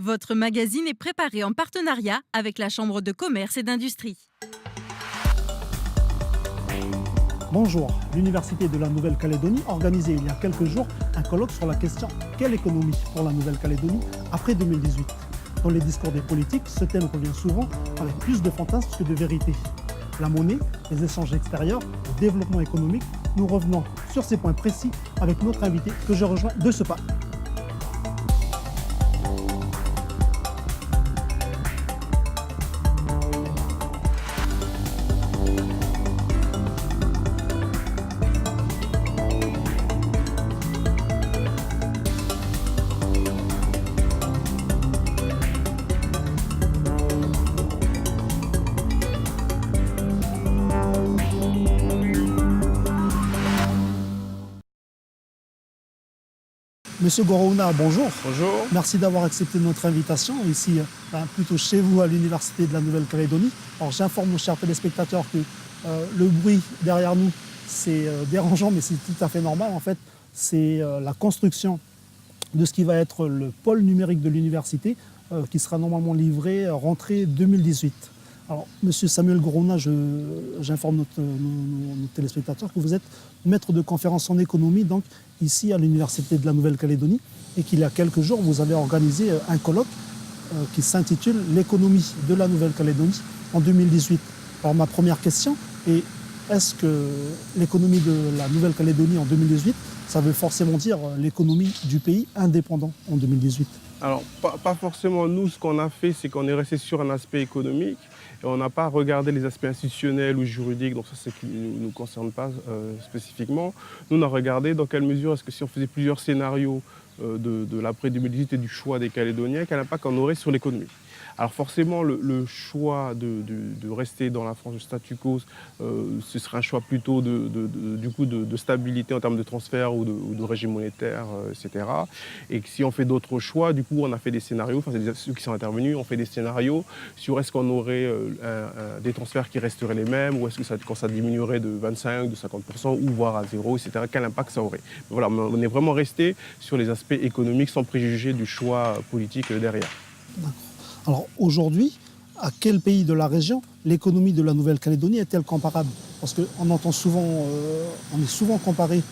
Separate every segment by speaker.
Speaker 1: Votre magazine est préparé en partenariat avec la Chambre de commerce et d'industrie.
Speaker 2: Bonjour, l'Université de la Nouvelle-Calédonie a organisé il y a quelques jours un colloque sur la question « Quelle économie pour la Nouvelle-Calédonie après 2018 ?» Dans les discours des politiques, ce thème revient souvent avec plus de fantasmes que de vérité. La monnaie, les échanges extérieurs, le développement économique, nous revenons sur ces points précis avec notre invité que je rejoins de ce pas. Monsieur Gorouna, bonjour.
Speaker 3: Bonjour.
Speaker 2: Merci d'avoir accepté notre invitation ici, plutôt chez vous à l'Université de la Nouvelle-Calédonie. Alors j'informe nos chers téléspectateurs que le bruit derrière nous, c'est dérangeant, mais c'est tout à fait normal. En fait, c'est la construction de ce qui va être le pôle numérique de l'université qui sera normalement livré rentrée 2018. Alors, Monsieur Samuel Gorouna, j'informe nos téléspectateurs que vous êtes maître de conférence en économie, donc ici à l'Université de la Nouvelle-Calédonie, et qu'il y a quelques jours, vous avez organisé un colloque qui s'intitule « L'économie de la Nouvelle-Calédonie en 2018 ». Alors, ma première question est, est-ce que l'économie de la Nouvelle-Calédonie en 2018, ça veut forcément dire l'économie du pays indépendant en 2018 ?
Speaker 3: Alors, pas forcément. Nous, ce qu'on a fait, c'est qu'on est resté sur un aspect économique et on n'a pas regardé les aspects institutionnels ou juridiques, donc ça, c'est qui ne nous concerne pas spécifiquement. Nous, on a regardé dans quelle mesure est-ce que si on faisait plusieurs scénarios de l'après 2018 et du choix des Calédoniens, quel impact on aurait sur l'économie. Alors forcément, le choix de rester dans la France de statu quo, ce serait un choix plutôt de stabilité en termes de transfert ou de régime monétaire, etc. Et que si on fait d'autres choix, du coup, on a fait des scénarios, enfin, c'est ceux qui sont intervenus, on fait des scénarios sur est-ce qu'on aurait des transferts qui resteraient les mêmes, ou est-ce que quand ça diminuerait de 25, de 50%, ou voire à zéro, etc., quel impact ça aurait. Mais voilà, on est vraiment resté sur les aspects économiques sans préjuger du choix politique derrière.
Speaker 2: D'accord. Alors aujourd'hui, à quel pays de la région l'économie de la Nouvelle-Calédonie est-elle comparable? Parce qu'on entend souvent, on est souvent comparé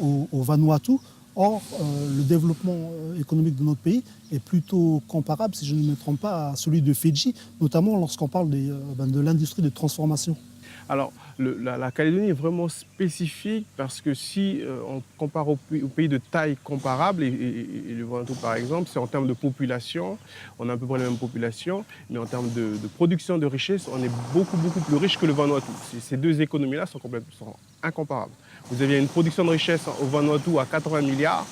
Speaker 2: au Vanuatu. Or, le développement économique de notre pays est plutôt comparable, si je ne me trompe pas, à celui de Fidji, notamment lorsqu'on parle de l'industrie de transformation.
Speaker 3: Alors, la Calédonie est vraiment spécifique parce que si on compare aux pays de taille comparable, et le Vanuatu par exemple, c'est en termes de population, on a à peu près la même population, mais en termes de production de richesse, on est beaucoup plus riche que le Vanuatu. Ces deux économies-là sont incomparables. Vous avez une production de richesse au Vanuatu à 80 milliards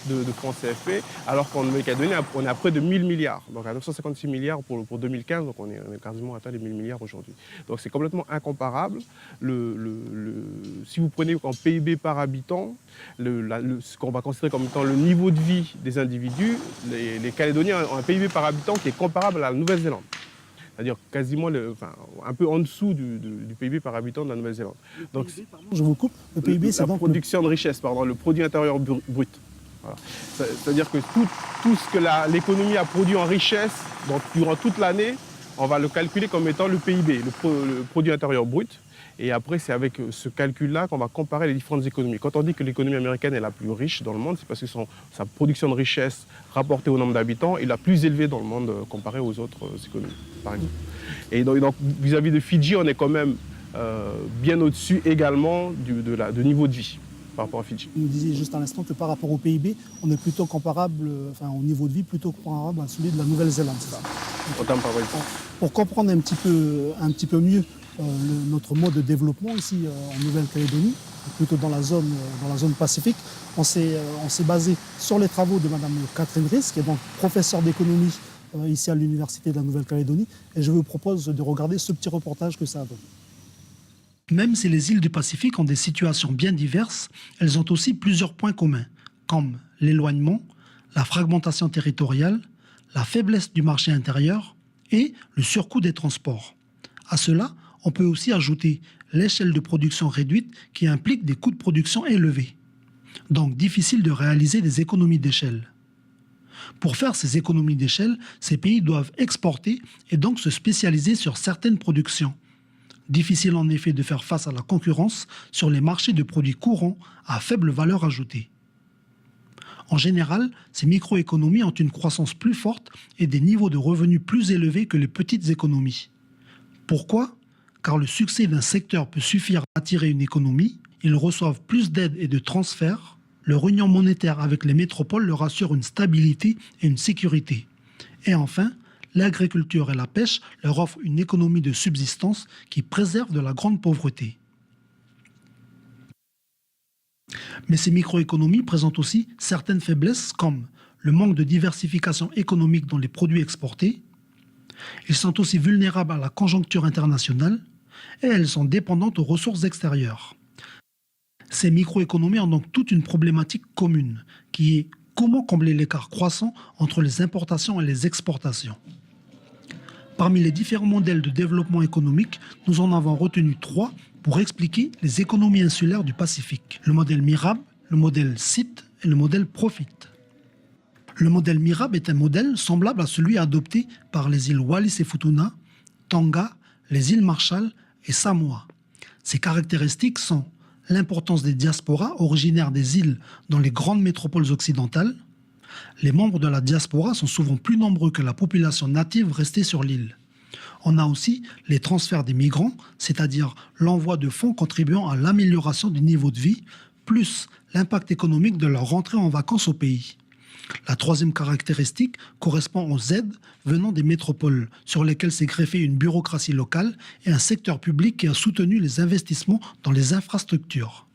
Speaker 3: de francs CFP, alors qu'en Nouvelle-Calédonie, on est à près de 1000 milliards. Donc à 956 milliards pour 2015, donc on est quasiment atteint les 1000 milliards aujourd'hui. Donc c'est complètement incomparable. Si vous prenez en PIB par habitant, ce qu'on va considérer comme étant le niveau de vie des individus, les Calédoniens ont un PIB par habitant qui est comparable à la Nouvelle-Zélande. C'est-à-dire quasiment un peu en dessous du PIB par habitant de la Nouvelle-Zélande. Donc,
Speaker 2: je vous coupe, le PIB c'est donc...
Speaker 3: La production de richesse, pardon, le produit intérieur brut. Voilà. C'est-à-dire que tout ce que l'économie a produit en richesse durant toute l'année, on va le calculer comme étant le PIB, le produit intérieur brut. Et après, c'est avec ce calcul-là qu'on va comparer les différentes économies. Quand on dit que l'économie américaine est la plus riche dans le monde, c'est parce que sa production de richesse rapportée au nombre d'habitants est la plus élevée dans le monde comparée aux autres économies, par exemple. Et donc, vis-à-vis de Fidji, on est quand même bien au-dessus également du niveau de vie par rapport à Fidji.
Speaker 2: Vous disiez juste à l'instant que par rapport au PIB, on est plutôt comparable, au niveau de vie, plutôt comparable à celui de la Nouvelle-Zélande, c'est ça?
Speaker 3: En termes par exemple.
Speaker 2: Pour comprendre un petit peu mieux notre mode de développement ici en Nouvelle-Calédonie, plutôt dans la zone Pacifique, on s'est basé sur les travaux de Mme Catherine Riss, qui est donc professeure d'économie ici à l'Université de la Nouvelle-Calédonie, et je vous propose de regarder ce petit reportage que ça a donné. Même si les îles du Pacifique ont des situations bien diverses, elles ont aussi plusieurs points communs, comme l'éloignement, la fragmentation territoriale, la faiblesse du marché intérieur et le surcoût des transports. À cela, on peut aussi ajouter l'échelle de production réduite qui implique des coûts de production élevés. Donc difficile de réaliser des économies d'échelle. Pour faire ces économies d'échelle, ces pays doivent exporter et donc se spécialiser sur certaines productions. Difficile en effet de faire face à la concurrence sur les marchés de produits courants à faible valeur ajoutée. En général, ces microéconomies ont une croissance plus forte et des niveaux de revenus plus élevés que les petites économies. Pourquoi ? Car le succès d'un secteur peut suffire à attirer une économie, ils reçoivent plus d'aides et de transferts, leur union monétaire avec les métropoles leur assure une stabilité et une sécurité. Et enfin, l'agriculture et la pêche leur offrent une économie de subsistance qui préserve de la grande pauvreté. Mais ces microéconomies présentent aussi certaines faiblesses comme le manque de diversification économique dans les produits exportés. Ils sont aussi vulnérables à la conjoncture internationale et elles sont dépendantes aux ressources extérieures. Ces microéconomies ont donc toute une problématique commune qui est comment combler l'écart croissant entre les importations et les exportations. Parmi les différents modèles de développement économique, nous en avons retenu 3 pour expliquer les économies insulaires du Pacifique. Le modèle MIRAB, le modèle CIT et le modèle PROFIT. Le modèle MIRAB est un modèle semblable à celui adopté par les îles Wallis et Futuna, Tonga, les îles Marshall et Samoa. Ses caractéristiques sont l'importance des diasporas originaires des îles dans les grandes métropoles occidentales. Les membres de la diaspora sont souvent plus nombreux que la population native restée sur l'île. On a aussi les transferts des migrants, c'est-à-dire l'envoi de fonds contribuant à l'amélioration du niveau de vie, plus l'impact économique de leur rentrée en vacances au pays. La troisième caractéristique correspond aux aides venant des métropoles sur lesquelles s'est greffée une bureaucratie locale et un secteur public qui a soutenu les investissements dans les infrastructures.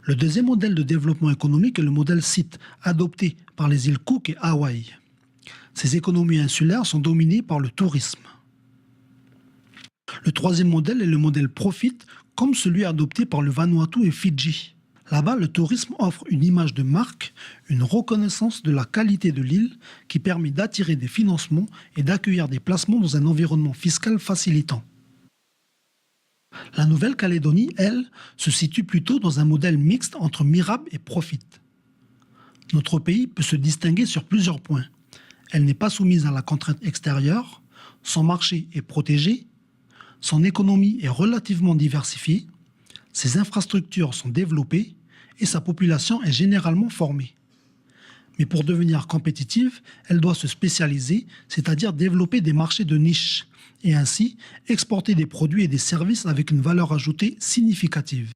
Speaker 2: Le deuxième modèle de développement économique est le modèle CIT, adopté par les îles Cook et Hawaï. Ces économies insulaires sont dominées par le tourisme. Le troisième modèle est le modèle Profit, comme celui adopté par le Vanuatu et Fidji. Là-bas, le tourisme offre une image de marque, une reconnaissance de la qualité de l'île qui permet d'attirer des financements et d'accueillir des placements dans un environnement fiscal facilitant. La Nouvelle-Calédonie, elle, se situe plutôt dans un modèle mixte entre MIRAB et Profit. Notre pays peut se distinguer sur plusieurs points. Elle n'est pas soumise à la contrainte extérieure, son marché est protégé, son économie est relativement diversifiée, ses infrastructures sont développées et sa population est généralement formée. Mais pour devenir compétitive, elle doit se spécialiser, c'est-à-dire développer des marchés de niche et ainsi exporter des produits et des services avec une valeur ajoutée significative.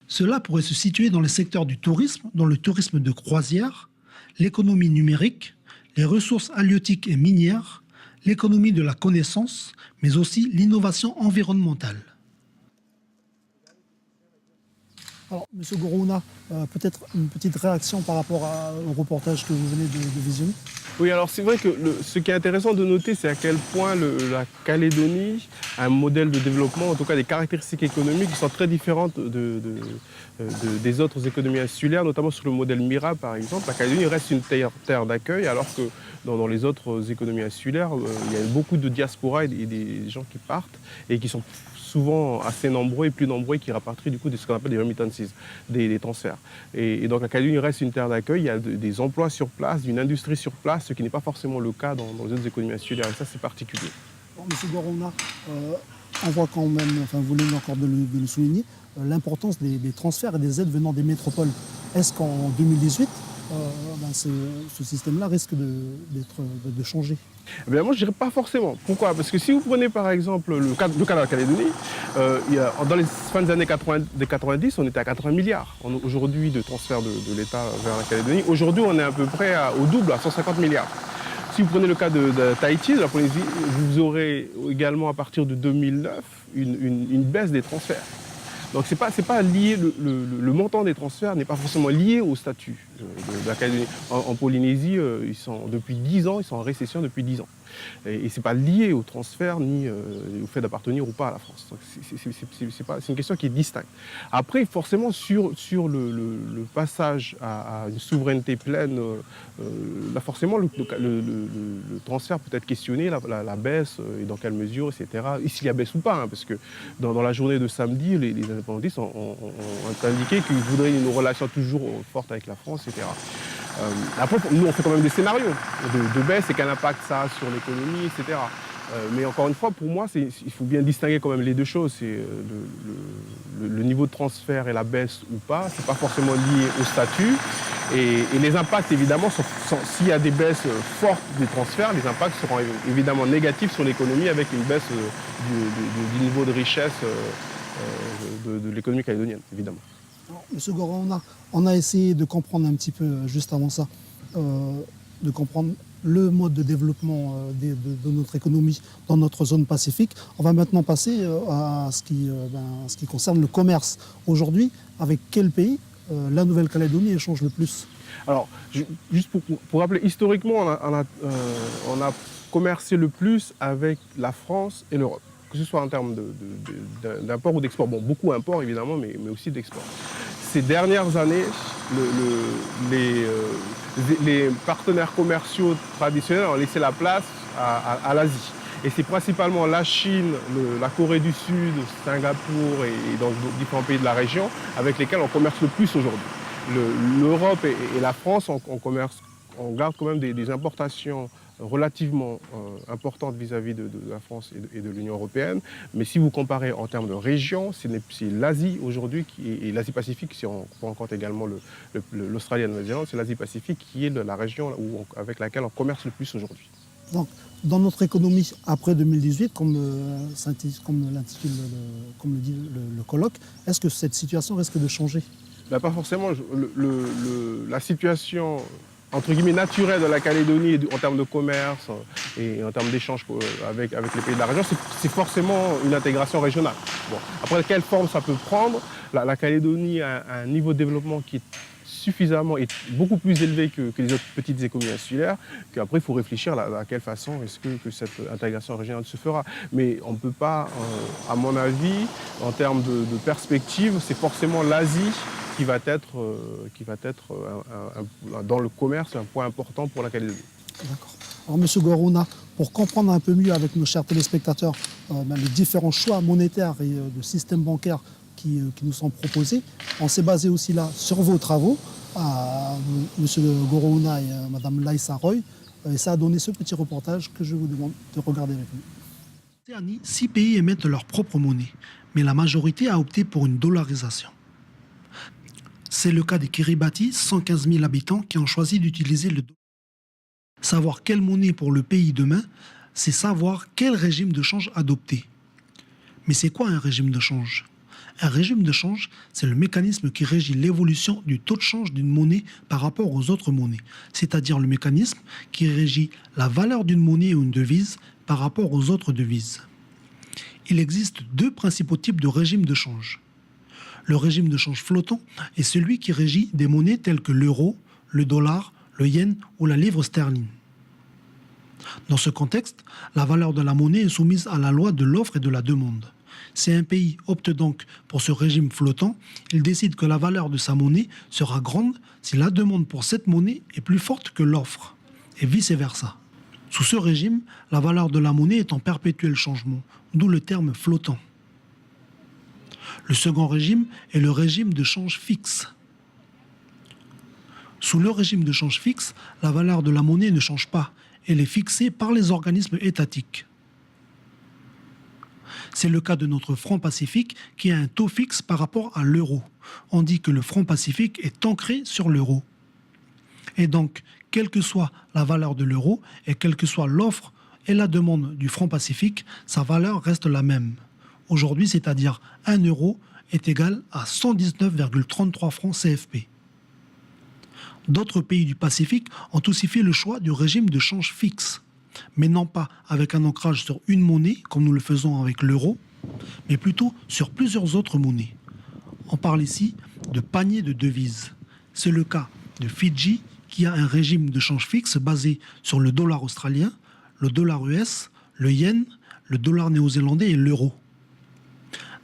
Speaker 2: Cela pourrait se situer dans les secteurs du tourisme, dont le tourisme de croisière, l'économie numérique, les ressources halieutiques et minières, l'économie de la connaissance, mais aussi l'innovation environnementale. Alors, M. Gorouna, peut-être une petite réaction par rapport au reportage que vous venez de visionner.
Speaker 3: Oui, alors c'est vrai que ce qui est intéressant de noter, c'est à quel point la Calédonie a un modèle de développement, en tout cas des caractéristiques économiques qui sont très différentes des autres économies insulaires, notamment sur le modèle MIRAB par exemple. La Calédonie reste une terre d'accueil, alors que dans les autres économies insulaires, il y a beaucoup de diaspora et des gens qui partent et qui sont souvent assez nombreux et plus nombreux qui rapatrient du coup de ce qu'on appelle des remittances, des transferts. Et donc la Calédonie reste une terre d'accueil, il y a des emplois sur place, une industrie sur place, ce qui n'est pas forcément le cas dans les autres économies insulaires, et ça c'est particulier.
Speaker 2: Bon, M. Gorouna, on voit quand même, enfin vous venez encore de le souligner, l'importance des transferts et des aides venant des métropoles. Est-ce qu'en 2018, ce système-là risque de changer?
Speaker 3: Eh bien, moi, je dirais pas forcément. Pourquoi? Parce que si vous prenez par exemple le cas de la Calédonie, dans les fins des années 90, on était à 80 milliards aujourd'hui de transferts de l'État vers la Calédonie. Aujourd'hui, on est à peu près au double, à 150 milliards. Si vous prenez le cas de Tahiti, de la Polynésie, vous aurez également à partir de 2009 une baisse des transferts. Donc c'est pas lié, le montant des transferts n'est pas forcément lié au statut de la Calédonie. En Polynésie, depuis 10 ans, ils sont en récession depuis 10 ans. Et c'est pas lié au transfert ni au fait d'appartenir ou pas à la France. Donc c'est une question qui est distincte. Après, forcément, sur le passage à une souveraineté pleine, là forcément le transfert peut être questionné, la baisse et dans quelle mesure, etc. Et s'il y a baisse ou pas, hein, parce que dans la journée de samedi, les indépendantistes ont indiqué qu'ils voudraient une relation toujours forte avec la France, etc. Après, nous, on fait quand même des scénarios de baisse et quel impact ça a sur l'économie, etc. Mais encore une fois, pour moi, il faut bien distinguer quand même les deux choses. C'est le niveau de transfert et la baisse ou pas. Ce n'est pas forcément lié au statut. Et les impacts, évidemment, s'il y a des baisses fortes des transferts, les impacts seront évidemment négatifs sur l'économie avec une baisse du niveau de richesse de l'économie calédonienne, évidemment.
Speaker 2: Alors, Monsieur Gora, on a essayé de comprendre un petit peu, juste avant ça, de comprendre le mode de développement de notre économie dans notre zone Pacifique. On va maintenant passer à ce qui concerne le commerce. Aujourd'hui, avec quel pays la Nouvelle-Calédonie échange le plus?
Speaker 3: Alors, juste pour rappeler, historiquement, on a commercé le plus avec la France et l'Europe, que ce soit en termes d'import ou d'export. Bon, beaucoup import évidemment, mais aussi d'export. Ces dernières années, les partenaires commerciaux traditionnels ont laissé la place à l'Asie. Et c'est principalement la Chine, la Corée du Sud, Singapour et dans différents pays de la région avec lesquels on commerce le plus aujourd'hui. L'Europe et la France, on garde quand même des importations relativement importantes vis-à-vis de la France et de l'Union européenne. Mais si vous comparez en termes de région, c'est l'Asie aujourd'hui et l'Asie-Pacifique, si on prend en compte également l'Australie et la Nouvelle-Zélande, c'est l'Asie-Pacifique qui est la région avec laquelle on commerce le plus aujourd'hui.
Speaker 2: Donc, dans notre économie après 2018, comme le dit le colloque, est-ce que cette situation risque de changer?
Speaker 3: Ben, pas forcément. La situation entre guillemets naturelle de la Calédonie en termes de commerce et en termes d'échanges avec les pays de la région, c'est forcément une intégration régionale. Bon. Après, quelle forme ça peut prendre? La Calédonie a un niveau de développement qui est beaucoup plus élevé que les autres petites économies insulaires, qu'après il faut réfléchir à quelle façon est-ce que cette intégration régionale se fera. Mais on ne peut pas, à mon avis, en termes de perspective, c'est forcément l'Asie qui va être dans le commerce un point important pour la Calédonie.
Speaker 2: D'accord. Alors, Monsieur Gorouna, pour comprendre un peu mieux avec nos chers téléspectateurs les différents choix monétaires et de systèmes bancaires qui nous sont proposés, on s'est basé aussi là sur vos travaux, Monsieur Gorouna et Madame Laïssa Roy, et ça a donné ce petit reportage que je vous demande de regarder avec nous. En Océanie, 6 pays émettent leur propre monnaie, mais la majorité a opté pour une dollarisation. C'est le cas des Kiribati, 115 000 habitants, qui ont choisi d'utiliser le dollar. Savoir quelle monnaie pour le pays demain, c'est savoir quel régime de change adopter. Mais c'est quoi un régime de change? Un régime de change, c'est le mécanisme qui régit l'évolution du taux de change d'une monnaie par rapport aux autres monnaies, c'est-à-dire le mécanisme qui régit la valeur d'une monnaie ou une devise par rapport aux autres devises. Il existe 2 principaux types de régimes de change. Le régime de change flottant est celui qui régit des monnaies telles que l'euro, le dollar, le yen ou la livre sterling. Dans ce contexte, la valeur de la monnaie est soumise à la loi de l'offre et de la demande. Si un pays opte donc pour ce régime flottant, il décide que la valeur de sa monnaie sera grande si la demande pour cette monnaie est plus forte que l'offre, et vice-versa. Sous ce régime, la valeur de la monnaie est en perpétuel changement, d'où le terme flottant. Le second régime est le régime de change fixe. Sous le régime de change fixe, la valeur de la monnaie ne change pas. Elle est fixée par les organismes étatiques. C'est le cas de notre franc Pacifique qui a un taux fixe par rapport à l'euro. On dit que le franc Pacifique est ancré sur l'euro. Et donc, quelle que soit la valeur de l'euro et quelle que soit l'offre et la demande du franc Pacifique, sa valeur reste la même. Aujourd'hui, c'est-à-dire 1 euro est égal à 119,33 francs CFP. D'autres pays du Pacifique ont aussi fait le choix du régime de change fixe, mais non pas avec un ancrage sur une monnaie, comme nous le faisons avec l'euro, mais plutôt sur plusieurs autres monnaies. On parle ici de panier de devises. C'est le cas de Fidji, qui a un régime de change fixe basé sur le dollar australien, le dollar US, le yen, le dollar néo-zélandais et l'euro.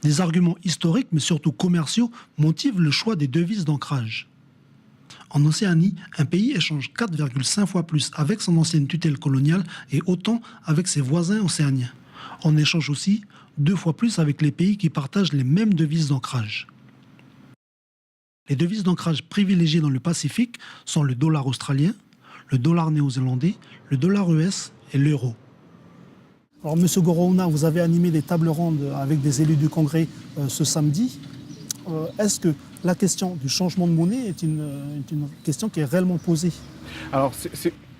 Speaker 2: Des arguments historiques, mais surtout commerciaux, motivent le choix des devises d'ancrage. En Océanie, un pays échange 4,5 fois plus avec son ancienne tutelle coloniale et autant avec ses voisins océaniens. On échange aussi 2 fois plus avec les pays qui partagent les mêmes devises d'ancrage. Les devises d'ancrage privilégiées dans le Pacifique sont le dollar australien, le dollar néo-zélandais, le dollar US et l'euro. Alors, Monsieur Gorouna, vous avez animé des tables rondes avec des élus du Congrès ce samedi. Est-ce que la question du changement de monnaie est une question qui est réellement posée?
Speaker 3: Alors,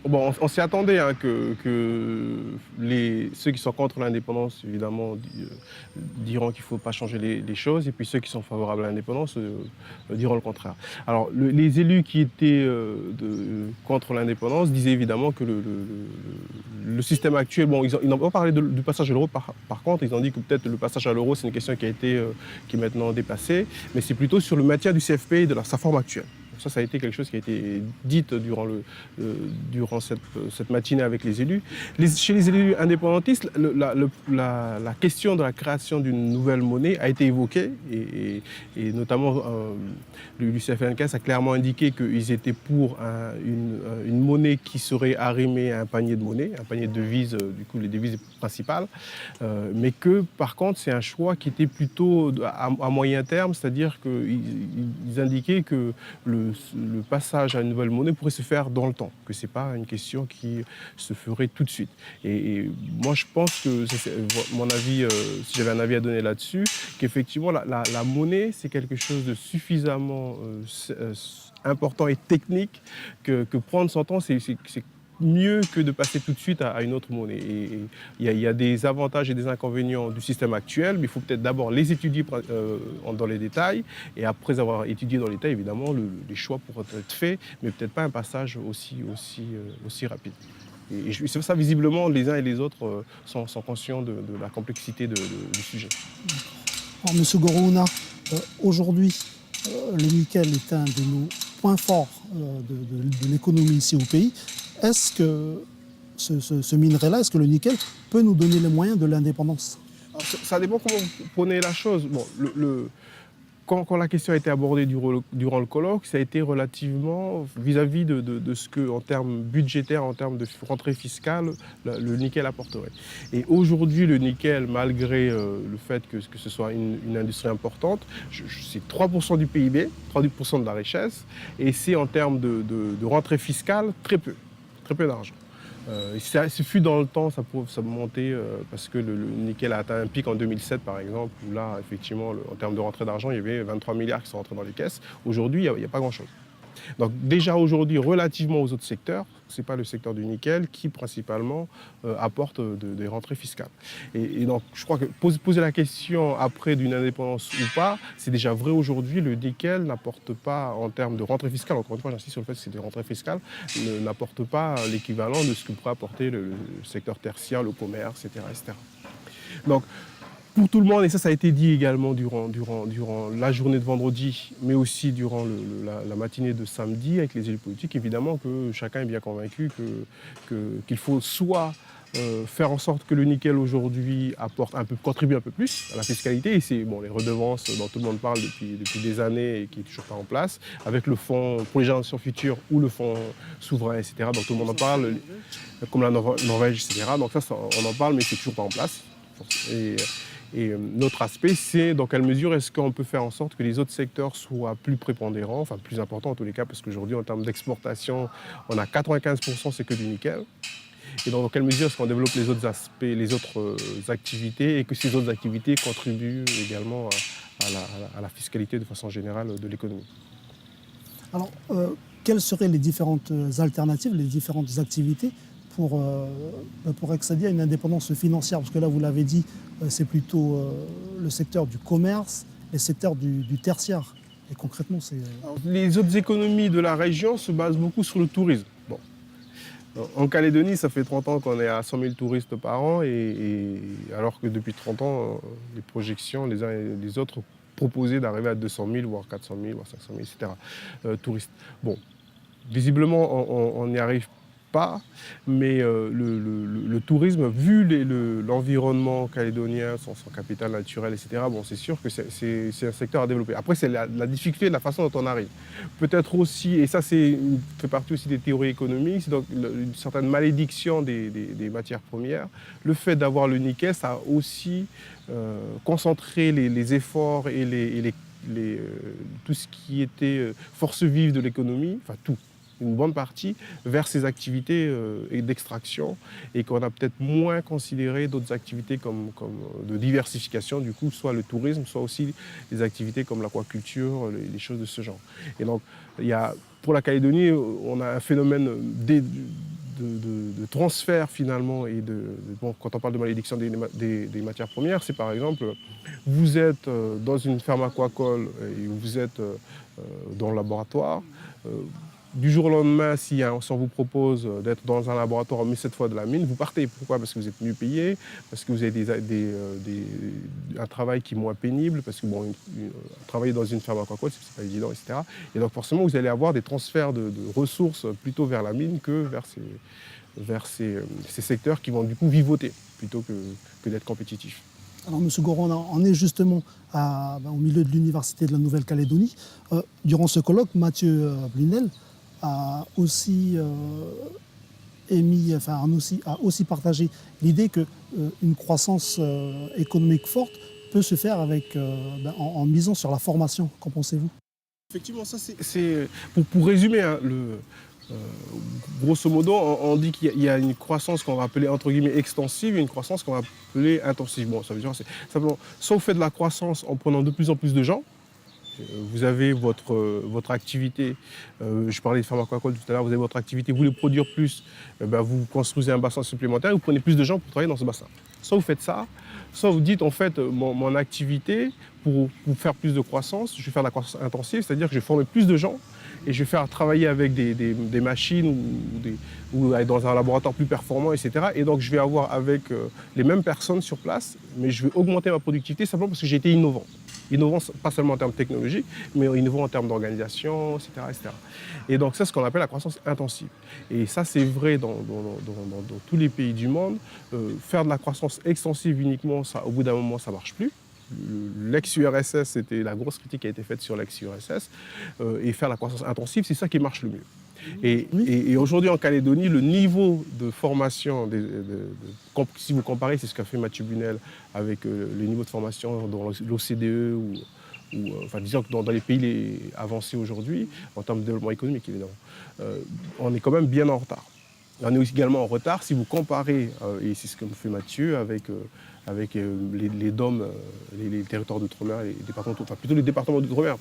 Speaker 3: bon, on s'y attendait hein, que ceux qui sont contre l'indépendance, évidemment, diront qu'il ne faut pas changer les choses, et puis ceux qui sont favorables à l'indépendance diront le contraire. Alors, les élus qui étaient contre l'indépendance disaient évidemment que le système actuel, bon, ils n'ont pas parlé du passage à l'euro, par contre, ils ont dit que peut-être le passage à l'euro, c'est une question qui est maintenant dépassée, mais c'est plutôt sur le maintien du CFP et de sa forme actuelle. Ça a été quelque chose qui a été dit durant cette matinée avec les élus. Chez les élus indépendantistes, la question de la création d'une nouvelle monnaie a été évoquée et notamment l'UCFNKS a clairement indiqué qu'ils étaient pour une monnaie qui serait arrimée à un panier de monnaie, un panier de devises, du coup les devises principales, mais que par contre c'est un choix qui était plutôt à moyen terme, c'est-à-dire qu'ils indiquaient que le passage à une nouvelle monnaie pourrait se faire dans le temps, que ce n'est pas une question qui se ferait tout de suite. Et moi, je pense que, c'est mon avis, si j'avais un avis à donner là-dessus, qu'effectivement, la monnaie, c'est quelque chose de suffisamment important et technique que prendre son temps, c'est mieux que de passer tout de suite à une autre monnaie. Et il y a des avantages et des inconvénients du système actuel, mais il faut peut-être d'abord les étudier dans les détails, et après avoir étudié dans les détails, évidemment, les choix pourront être faits, mais peut-être pas un passage aussi rapide. Et c'est ça, visiblement, les uns et les autres sont conscients de la complexité du sujet.
Speaker 2: Alors, Monsieur Gorouna, aujourd'hui, le nickel est un de nos points forts de l'économie ici au pays. Est-ce que ce minerai-là, est-ce que le nickel peut nous donner les moyens de l'indépendance?
Speaker 3: Ça dépend comment vous prenez la chose. Bon, quand la question a été abordée durant le colloque, ça a été relativement vis-à-vis de ce que, en termes budgétaires, en termes de rentrée fiscale, le nickel apporterait. Et aujourd'hui, le nickel, malgré le fait que ce soit une industrie importante, c'est 3% du PIB, 3% de la richesse, et c'est en termes de rentrée fiscale très peu d'argent. Ce fut dans le temps, ça montait parce que le nickel a atteint un pic en 2007 par exemple, où là, effectivement, en termes de rentrée d'argent, il y avait 23 milliards qui sont rentrés dans les caisses. Aujourd'hui, il n'y a pas grand-chose. Donc déjà aujourd'hui, relativement aux autres secteurs, ce n'est pas le secteur du nickel qui principalement apporte des rentrées fiscales. Et donc je crois que poser la question après d'une indépendance ou pas, c'est déjà vrai aujourd'hui, le nickel n'apporte pas en termes de rentrée fiscale, encore une fois j'insiste sur le fait que c'est des rentrées fiscales, n'apporte pas l'équivalent de ce que pourrait apporter le secteur tertiaire, le commerce, etc. etc. Donc, pour tout le monde, et ça a été dit également durant la journée de vendredi, mais aussi durant la matinée de samedi avec les élus politiques, évidemment que chacun est bien convaincu qu'il faut soit faire en sorte que le nickel aujourd'hui contribue un peu plus à la fiscalité, et c'est les redevances dont tout le monde parle depuis des années et qui n'est toujours pas en place, avec le fonds pour les générations futures ou le fonds souverain, etc., dont tout le monde en parle, comme la Norvège, etc. Donc ça, on en parle, mais c'est toujours pas en place. Et l'autre aspect, c'est dans quelle mesure est-ce qu'on peut faire en sorte que les autres secteurs soient plus prépondérants, enfin plus importants en tous les cas, parce qu'aujourd'hui, en termes d'exportation, on a 95%, c'est que du nickel. Et donc, dans quelle mesure est-ce qu'on développe les autres aspects, les autres activités, et que ces autres activités contribuent également à la fiscalité de façon générale de l'économie.
Speaker 2: Alors, quelles seraient les différentes alternatives, les différentes activités pour accéder à une indépendance financière? Parce que là, vous l'avez dit, c'est plutôt le secteur du commerce, le secteur du tertiaire. Et concrètement, c'est...
Speaker 3: Les autres économies de la région se basent beaucoup sur le tourisme. Bon. En Calédonie, ça fait 30 ans qu'on est à 100 000 touristes par an, et alors que depuis 30 ans, les projections, les uns et les autres, proposaient d'arriver à 200 000, voire 400 000, voire 500 000, etc. Touristes. Bon, visiblement, on n'y arrive pas, mais le tourisme, vu l'environnement calédonien, son capital naturel, etc., bon, c'est sûr que c'est un secteur à développer. Après, c'est la difficulté de la façon dont on arrive. Peut-être aussi, et ça fait partie aussi des théories économiques, c'est donc une certaine malédiction des matières premières. Le fait d'avoir le nickel, ça a aussi concentré les efforts et tout ce qui était force vive de l'économie, enfin tout, une bonne partie, vers ces activités d'extraction et qu'on a peut-être moins considéré d'autres activités comme de diversification, du coup, soit le tourisme, soit aussi des activités comme l'aquaculture, les choses de ce genre. Et donc, pour la Calédonie, on a un phénomène de transfert finalement et bon, quand on parle de malédiction des matières premières, c'est par exemple, vous êtes dans une ferme aquacole et vous êtes dans le laboratoire. Du jour au lendemain, si on vous propose d'être dans un laboratoire, mais cette fois de la mine, vous partez. Pourquoi? Parce que vous êtes mieux payé, parce que vous avez un travail qui est moins pénible, parce que travailler dans une ferme aquacole, c'est pas évident, etc. Et donc forcément, vous allez avoir des transferts de ressources plutôt vers la mine que vers ces secteurs qui vont du coup vivoter plutôt que d'être compétitifs.
Speaker 2: Alors, M. Goron, on est justement au milieu de l'Université de la Nouvelle-Calédonie. Durant ce colloque, Mathieu Brunel a aussi a aussi partagé l'idée qu'une croissance économique forte peut se faire en misant sur la formation. Qu'en pensez-vous?
Speaker 3: Effectivement, ça c'est pour résumer, hein, grosso modo, on dit qu'il y a une croissance qu'on va appeler entre guillemets extensive et une croissance qu'on va appeler intensive. Bon, ça veut dire c'est simplement, soit vous faites de la croissance en prenant de plus en plus de gens. Vous avez votre activité, je parlais de ferme aquacole tout à l'heure, vous avez votre activité, vous voulez produire plus, vous construisez un bassin supplémentaire et vous prenez plus de gens pour travailler dans ce bassin. Soit vous faites ça, soit vous dites en fait mon activité, pour faire plus de croissance, je vais faire de la croissance intensive, c'est-à-dire que je vais former plus de gens et je vais faire travailler avec des machines ou dans un laboratoire plus performant, etc. Et donc je vais avoir avec les mêmes personnes sur place, mais je vais augmenter ma productivité simplement parce que j'ai été innovant. Innovant pas seulement en termes technologiques, mais innovant en termes d'organisation, etc., etc. Et donc c'est ce qu'on appelle la croissance intensive. Et ça c'est vrai dans tous les pays du monde. Faire de la croissance extensive uniquement, ça, au bout d'un moment, ça ne marche plus. L'ex-URSS, c'était la grosse critique qui a été faite sur l'ex-URSS. Et faire la croissance intensive, c'est ça qui marche le mieux. Et aujourd'hui en Calédonie, le niveau de formation, si vous comparez, c'est ce qu'a fait Mathieu Brunel avec le niveau de formation dans l'OCDE enfin disons que dans les pays avancés aujourd'hui, en termes de développement économique évidemment, on est quand même bien en retard. On est aussi également en retard si vous comparez, et c'est ce que fait Mathieu, avec les DOM, les territoires d'outre-mer, enfin plutôt les départements d'outre-mer,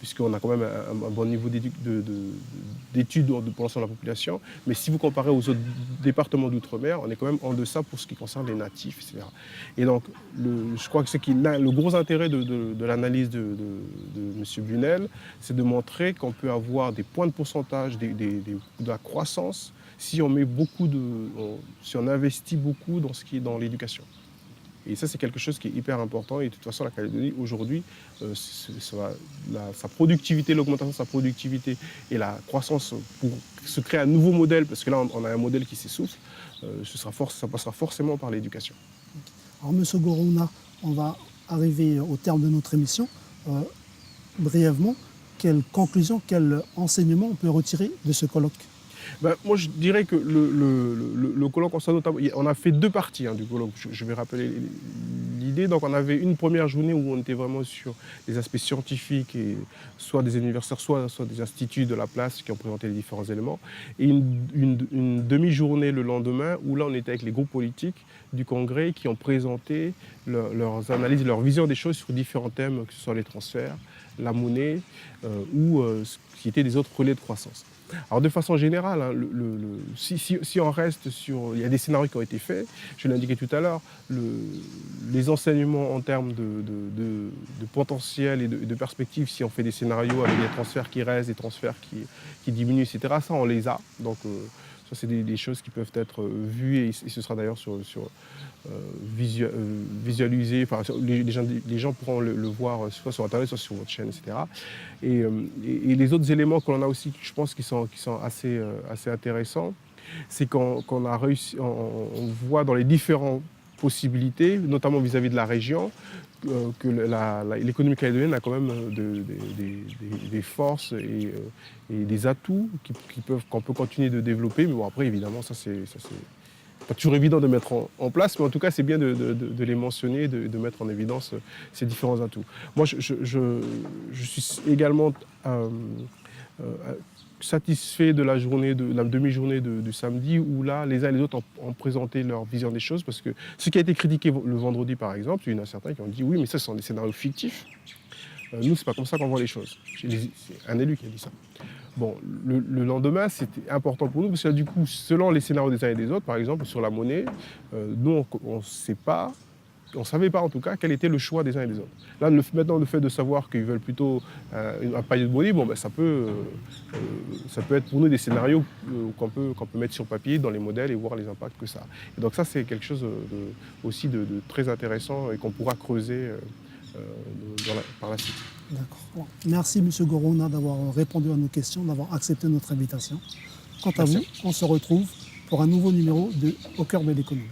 Speaker 3: puisqu'on a quand même un bon niveau d'études pour l'ensemble de la population. Mais si vous comparez aux autres départements d'outre-mer, on est quand même en deçà pour ce qui concerne les natifs, etc. Et donc, je crois que le gros intérêt de l'analyse de M. Brunel, c'est de montrer qu'on peut avoir des points de pourcentage de la croissance si on investit beaucoup dans ce qui est dans l'éducation. Et ça, c'est quelque chose qui est hyper important. Et de toute façon, la Calédonie, aujourd'hui, sa productivité, l'augmentation de sa productivité et la croissance pour se créer un nouveau modèle, parce que là, on a un modèle qui s'essouffle, ça passera forcément par l'éducation.
Speaker 2: Alors, M. Gorouna, on va arriver au terme de notre émission. Brièvement, quelle conclusion, quel enseignement on peut retirer de ce colloque?
Speaker 3: Moi, je dirais que le colloque, on a fait deux parties du colloque. Je vais rappeler l'idée. Donc, on avait une première journée où on était vraiment sur les aspects scientifiques, et soit des universitaires, soit des instituts de la place qui ont présenté les différents éléments. Et une demi-journée le lendemain où là, on était avec les groupes politiques du Congrès qui ont présenté leurs analyses, leur vision des choses sur différents thèmes, que ce soit les transferts, la monnaie ou ce qui étaient des autres relais de croissance. Alors de façon générale, si on reste sur... Il y a des scénarios qui ont été faits, je l'ai indiqué tout à l'heure, les enseignements en termes de potentiel et de perspective, si on fait des scénarios avec des transferts qui restent, des transferts qui diminuent, etc., ça on les a. Donc ça c'est des choses qui peuvent être vues et ce sera d'ailleurs visualisé, enfin, les gens pourront le voir soit sur Internet, soit sur votre chaîne, etc. Et les autres éléments qu'on a aussi, je pense, qui sont assez intéressants, c'est qu'on a réussi, on voit dans les différentes possibilités, notamment vis-à-vis de la région, que l'économie calédonienne a quand même des forces et des atouts qu'on peut continuer de développer. Mais bon, après, évidemment, ça c'est pas toujours évident de mettre en place, mais en tout cas, c'est bien de les mentionner, de mettre en évidence ces différents atouts. Moi, je suis également satisfait de la journée, de la demi-journée du samedi, où là, les uns et les autres ont présenté leur vision des choses, parce que ce qui a été critiqué le vendredi, par exemple, il y en a certains qui ont dit, oui, mais ça, ce sont des scénarios fictifs. Nous, c'est pas comme ça qu'on voit les choses. C'est un élu qui a dit ça. Bon, le lendemain, c'était important pour nous, parce que là, du coup, selon les scénarios des uns et des autres, par exemple, sur la monnaie, nous, on ne sait pas, on ne savait pas en tout cas quel était le choix des uns et des autres. Là, maintenant, le fait de savoir qu'ils veulent plutôt un palier de monnaie, bon, ben, ça peut être pour nous des scénarios qu'on peut mettre sur papier dans les modèles et voir les impacts que ça a. Et donc ça, c'est quelque chose aussi de très intéressant et qu'on pourra creuser par la suite.
Speaker 2: D'accord. Merci M. Gorona d'avoir répondu à nos questions, d'avoir accepté notre invitation. Quant à vous, on se retrouve pour un nouveau numéro de Au cœur de l'économie.